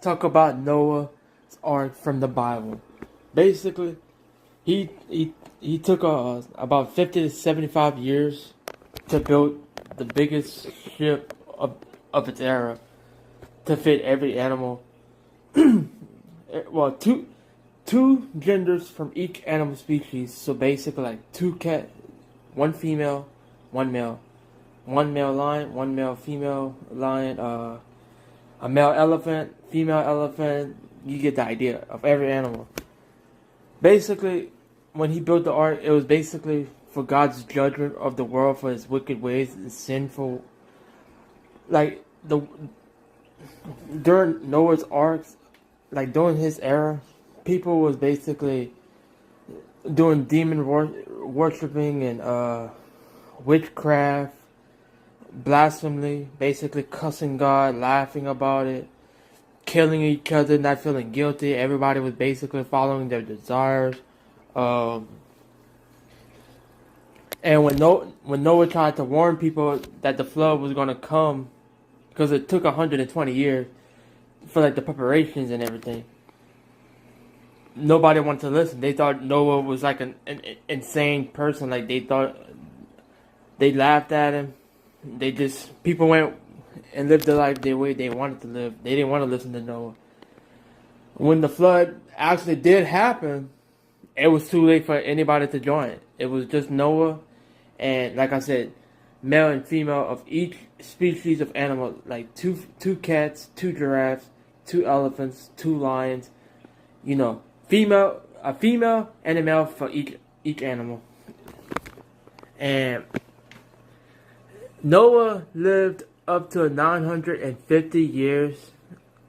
talk about Noah's Ark from the Bible. Basically, he took about 50 to 75 years to build the biggest ship of its era to fit every animal. Well, two genders from each animal species. So basically, like two cat, one female, one male, one male lion, one male female lion. A male elephant, female elephant. You get the idea of every animal. Basically, when he built the ark, it was basically for God's judgment of the world for its wicked ways and sinful. Like during Noah's ark, like during his era, people was basically doing demon worshiping and witchcraft, blasphemy, basically cussing God, laughing about it, killing each other, not feeling guilty. Everybody was basically following their desires. And when Noah tried to warn people that the flood was going to come, because it took 120 years for like the preparations and everything, nobody wanted to listen. They thought Noah was like an insane person. Like they laughed at him. People went and lived the life the way they wanted to live. They didn't want to listen to Noah. When the flood actually did happen, it was too late for anybody to join it. It was just Noah and, like I said, male and female of each species of animal, like two cats, two giraffes, two elephants, two lions, a female and a male for each animal. And Noah lived up to 950 years.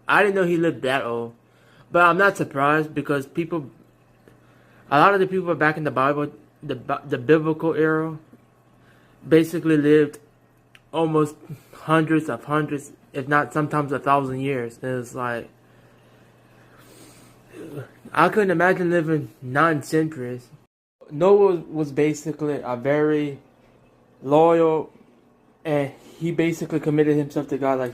I didn't know he lived that old. But I'm not surprised because a lot of the people back in the Bible, the biblical era, basically lived almost hundreds, if not sometimes 1,000 years. And it's like, I couldn't imagine living 9 centuries. Noah was basically a very loyal, and he basically committed himself to God. Like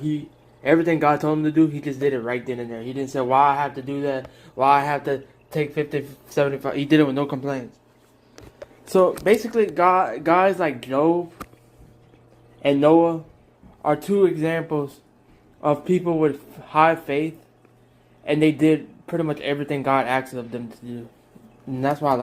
everything God told him to do, he just did it right then and there. He didn't say, why I have to do that, why I have to take 50, 75. He did it with no complaints. So basically, guys like Job and Noah are two examples of people with high faith, and they did pretty much everything God asked of them to do. And that's why